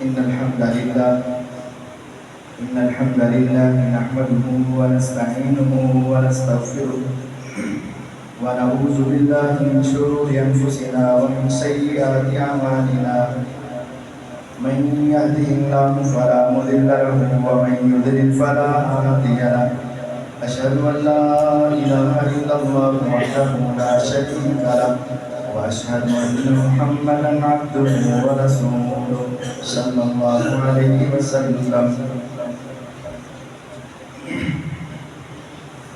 إن الحمد لله نحمده ونستعينه ونستغفره ونعوذ بالله من شرور أنفسنا ومن سيئات أعمالنا من يهده الله فلا مضل له ومن يضلل فلا هادي له أشهد أن لا إله إلا الله وحده لا شريك له وأشهد أن محمدا عبده ورسوله صلى الله عليه وسلم.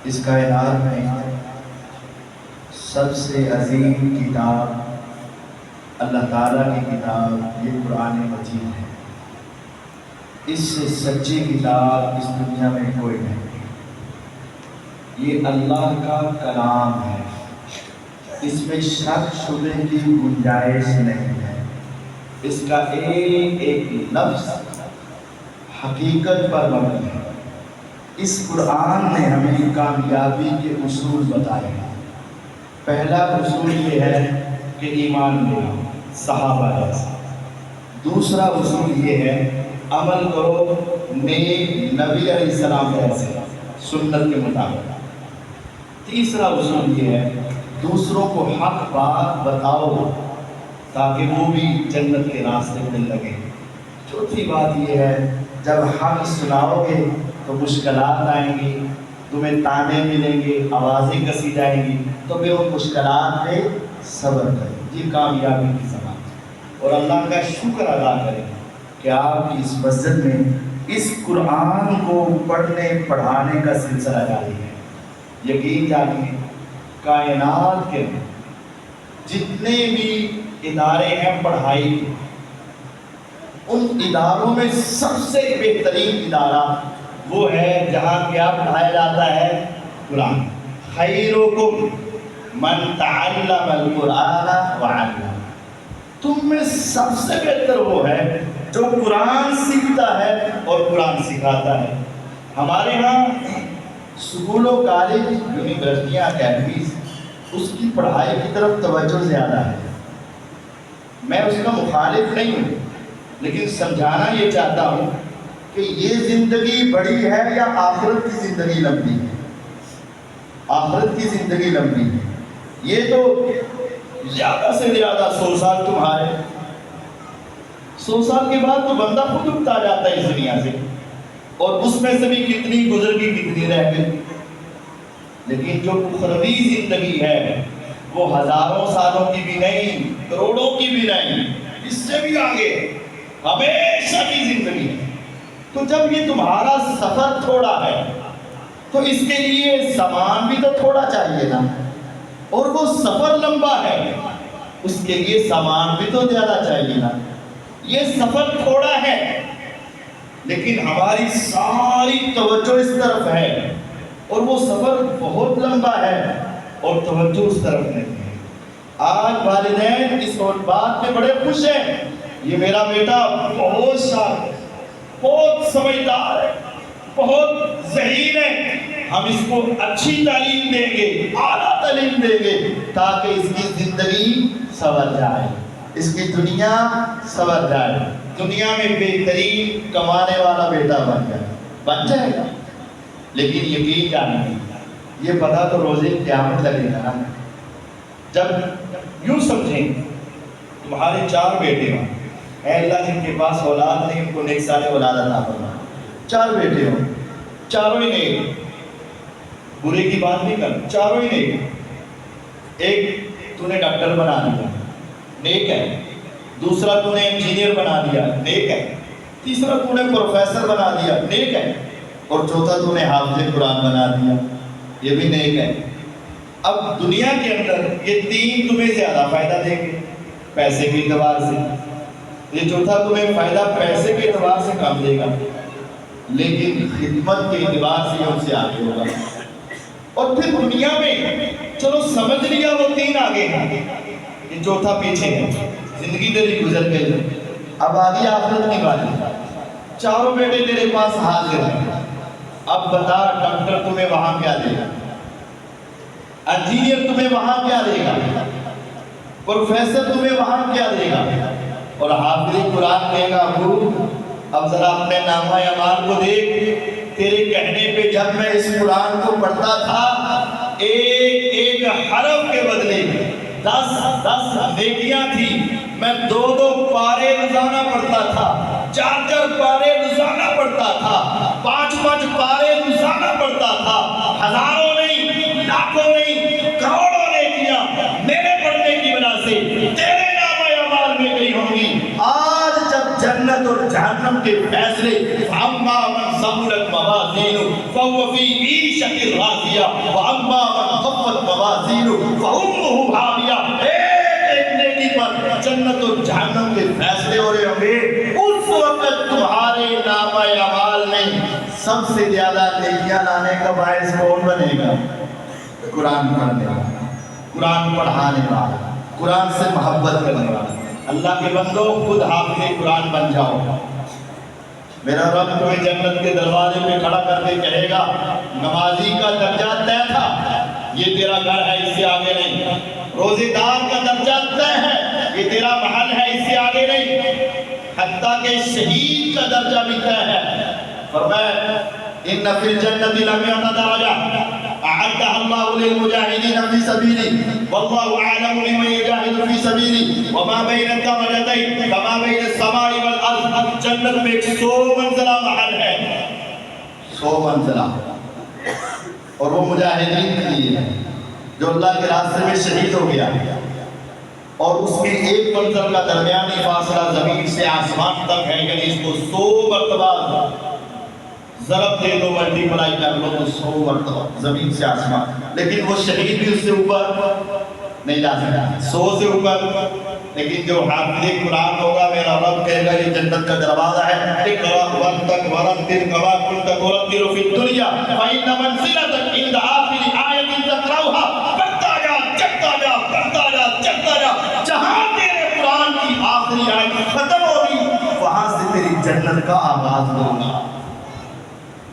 اس کائنات میں سب سے عظیم کتاب اللہ تعالیٰ کی کتاب یہ قرآن مجید ہے. اس سے سچی کتاب اس دنیا میں کوئی نہیں. یہ اللہ کا کلام ہے, اس میں شک شبہ کی گنجائش نہیں ہے. اس کا ایک ایک لفظ حقیقت پر مبنی ہے. اس قرآن نے ہمیں کامیابی کے اصول بتائے ہیں. پہلا اصول یہ ہے کہ ایمان لے صحابہ جیسا. دوسرا اصول یہ ہے عمل کرو نیک نبی علیہ السلام جیسے سنت کے مطابق. تیسرا اصول یہ ہے دوسروں کو حق بات بتاؤ تاکہ وہ بھی جنت کے راستے میں لگے. چوتھی بات یہ ہے جب حق سناؤ گے تو مشکلات آئیں گی, تمہیں تانے ملیں گے, آوازیں کسی جائیں گی, تو پھر ان مشکلات پہ صبر کریں. یہ کامیابی کی سماعت. اور اللہ کا شکر ادا کریں کہ آپ کی اس مسجد میں اس قرآن کو پڑھنے پڑھانے کا سلسلہ جاری ہے. یقین جانیے کائنات کے جتنے بھی ادارے ہیں پڑھائی کے, ان اداروں میں سب سے بہترین ادارہ وہ ہے جہاں کیا پڑھایا جاتا ہے؟ قرآن. خیرکم من تعلم القرآن وعلمہ. تم میں سب سے بہتر وہ ہے جو قرآن سیکھتا ہے اور قرآن سکھاتا ہے. ہمارے ہاں اسکول و کالج, یونیورسٹیاں, اکیڈمیز, اس کی پڑھائی کی طرف توجہ زیادہ ہے. میں اس کا مخالف نہیں ہوں, لیکن سمجھانا یہ چاہتا ہوں کہ یہ زندگی بڑی ہے یا آخرت کی زندگی لمبی ہے. آخرت کی زندگی لمبی ہے. یہ تو زیادہ سے زیادہ 100 سال تمہارے, 100 سال کے بعد تو بندہ خود اٹھتا جاتا ہے اس دنیا سے, اور اس میں سے بھی کتنی گزر گئی کتنی رہ گئی. لیکن جو اخروی زندگی ہے وہ ہزاروں سالوں کی بھی نہیں, کروڑوں کی بھی نہیں, اس سے بھی آگے ہمیشہ کی زندگی ہے. تو جب یہ تمہارا سفر تھوڑا ہے تو اس کے لیے سامان بھی تو تھوڑا چاہیے نا, اور وہ سفر لمبا ہے اس کے لیے سامان بھی تو زیادہ چاہیے نا. یہ سفر تھوڑا ہے لیکن ہماری ساری توجہ اس طرف ہے, اور وہ سفر بہت لمبا ہے اور توجہ اس طرف نہیں ہے. آج والدین اس بات میں بڑے خوش ہیں, یہ میرا بیٹا بہت شاطر, بہت سمجھدار ہے, بہت ذہین ہے, ہم اس کو اچھی تعلیم دیں گے, اعلیٰ تعلیم دیں گے تاکہ اس کی زندگی سنور جائے, اس کی دنیا سنور جائے, دنیا میں بہترین کمانے والا بیٹا بن جائے گا. لیکن یقین جانیے یہ پتہ تو روزے قیامت لگے گا نا. جب یوں سمجھیں تمہارے 4 بیٹے ہوں, اے اللہ جن کے پاس اولاد نہیں ان کو نیک صالح اولاد عطا فرما. 4 بیٹے ہوں, چاروں ہی نیک, برے کی بات نہیں کر, چاروں ہی نیک. ایک تو نے ڈاکٹر بنا دیا, نیک ہے. دوسرا تو نے انجینئر بنا دیا, نیک ہے. تیسرا تو نے پروفیسر بنا دیا, نیک ہے. اور چوتھا تو نے حافظ قرآن بنا دیا, یہ بھی نیک ہے. اب دنیا کے اندر یہ 3 تمہیں زیادہ فائدہ دیں گے پیسے کے اعتبار سے, یہ چوتھا تمہیں فائدہ پیسے کے اعتبار سے کم دے گا, لیکن خدمت کے اعتبار سے ان سے آگے ہوگا. اور پھر دنیا میں چلو سمجھ لیا وہ 3 آگے ہیں, یہ چوتھا پیچھے ہے, زندگی تیری گزر گئی. اب آگے آخرت کی بات ہے. چاروں بیٹے تیرے پاس حاضر ہیں, اب بتا ڈاکٹر تمہیں وہاں کیا دے گا, انجینئر تمہیں وہاں کیا دے گا, پروفیسر تمہیں وہاں کیا دے گا. اور حافظ قرآن کہے گا ابو اب ذرا اپنے نامہ اعمال کو دیکھ، تیرے کہنے پہ جب میں اس قرآن کو پڑھتا تھا ایک ایک حرف کے بدلے 10 نیکیاں تھی، میں 2 پارے روزانہ پڑھتا تھا، 4 پارے روزانہ پڑھتا تھا، 5 پارے روزانہ پڑھتا تھا، ہزاروں نہیں، لاکھوں نہیں، کروڑوں نیکیاں میرے پڑھنے کی وجہ سے تیرے نامہ اعمال میں گئی ہوں گی۔ آج جب جنت اور جہنم کے فیصلے فَأَمَّا مَنْ ثَقُلَتْ مَوَازِينُهُ فَهُوَ فِي عِيشَةٍ رَاضِيَةٍ وَأَمَّا مَنْ خَفَّتْ مَوَازِينُهُ فَأُمُّهُ هَاوِيَةٌ۔ ایک نیکی پر جنت اور جہنم کے فیصلے ہو رہے ہوں گے، اس وقت تمہارے نامہ اعمال میں سب سے زیادہ نیکیاں لانے کا باعث کون بنے گا؟ قرآن پڑھنے والا، قرآن پڑھانے والا، قرآن سے محبت کرنے والا۔ اللہ کے بندو خود حافظ قرآن بن جاؤ، میرا رب تمہیں جنت کے دروازے پہ کھڑا کر کے کہے گا نمازی کا درجہ طے تھا، یہ تیرا گھر ہے، اس سے آگے نہیں۔ روزے دار کا درجہ طے ہے، یہ تیرا محل ہے، اس سے آگے نہیں۔ حتیٰ کہ شہید کا درجہ بھی طے ہے۔ فرمایا ان فی الجنت لمئۃ درجہ اعدها اللہ للمجاہدین فی سبیلہ واللہ اعلم بمن یجاہد فی سبیلہ وما بین الدرجتین کما بین السماء والارض۔ جنت میں 100 منزلہ محل ہے، 100 منزلہ، اور وہ مجاہدین کے لیے ہے جو اللہ کے راستے میں شہید ہو گیا، اور اس میں 1 منزل کا درمیانی فاصلہ زمین سے آسمان تک ہے، یعنی اس کو 100 مرتبہ ضرب دے دو، ملٹی پلائی کر لو تو 100 مرتبہ زمین سے آسمان۔ لیکن وہ شہید بھی اس سے اوپر نہیں جا سکتا، 100 سے اوپر۔ لیکن جو حافظ قرآن ہوگا میرا رب کہے گا یہ جنت کا دروازہ ہے، اقرأ وارتق ورتل کما كنت ترتل في الدنيا فإن منزلتك عند آخر آية تقرأها۔ پڑھتا جا، چڑھتا جا، پڑھتا جا، چڑھتا جا، جہاں تیرے قرآن کی آخری آیت ختم ہوگی وہاں سے تیری جنت کا آغاز ہوگا۔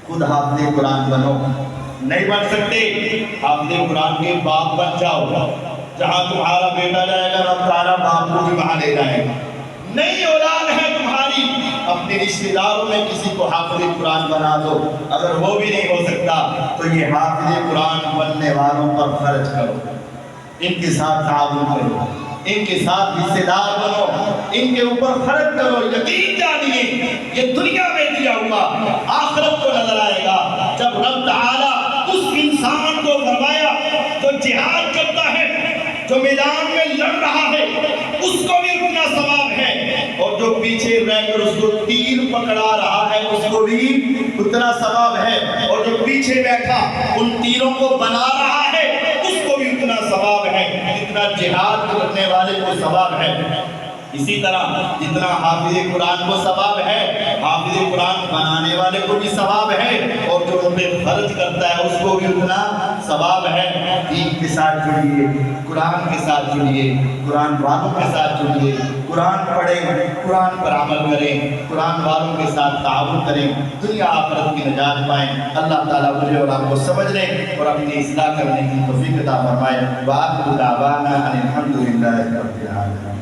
خود حافظ قرآن بنو، نہیں بن سکتے حافظ قرآن کے باپ بن جاؤ، جہاں تمہارا بیٹا جائے گا رب تعالیٰ باپ کو بھی وہاں لے جائے گا۔ نئی اولاد ہے تمہاری، اپنے رشتہ داروں میں کسی کو حافظ قرآن بنا دو، اگر وہ بھی نہیں ہو سکتا تو یہ حافظ قرآن بننے والوں پر خرچ کرو، ان کے ساتھ تعاون کرو، ان کے ساتھ حصے دار بنو، ان کے اوپر خرچ کرو۔ یقین جانیے یہ دنیا میں دیا ہوا آخرت کو نظر آئے گا، جب رب تعالیٰ اس انسان کو فرمایا جو جہاد کرتا ہے، جو میدان میں لڑ رہا ہے، اس کو بھی اتنا ثواب ہے، اور جو پیچھے رہ کر اس کو تیر پکڑا رہا ہے اس کو بھی اتنا ثواب ہے، اور جو پیچھے بیٹھا ان تیروں کو بنا رہا ہے اس کو بھی اتنا ثواب ہے جتنا جہاد کرنے والے کو ثواب ہے۔ اسی طرح جتنا حافظ قرآن کو ثواب ہے، حافظ قرآن بنانے والے کو بھی ثواب ہے، اور جو ان پہ خرچ کرتا ہے اس کو بھی اتنا ثواب ہے۔ دین کے ساتھ جڑیے، قرآن کے ساتھ جڑیے، قرآن والوں کے ساتھ جڑیے، قرآن پڑھیں، قرآن پر عمل کریں، قرآن والوں کے ساتھ تعاون کریں، دنیا آخرت کی نجات پائیں۔ اللہ تعالیٰ مجھے اور آپ کو سمجھنے اور اپنی اصلاح کرنے کی توفیق عطا فرمائے۔ وآخر دعوانا ان الحمد للہ رب العالمین۔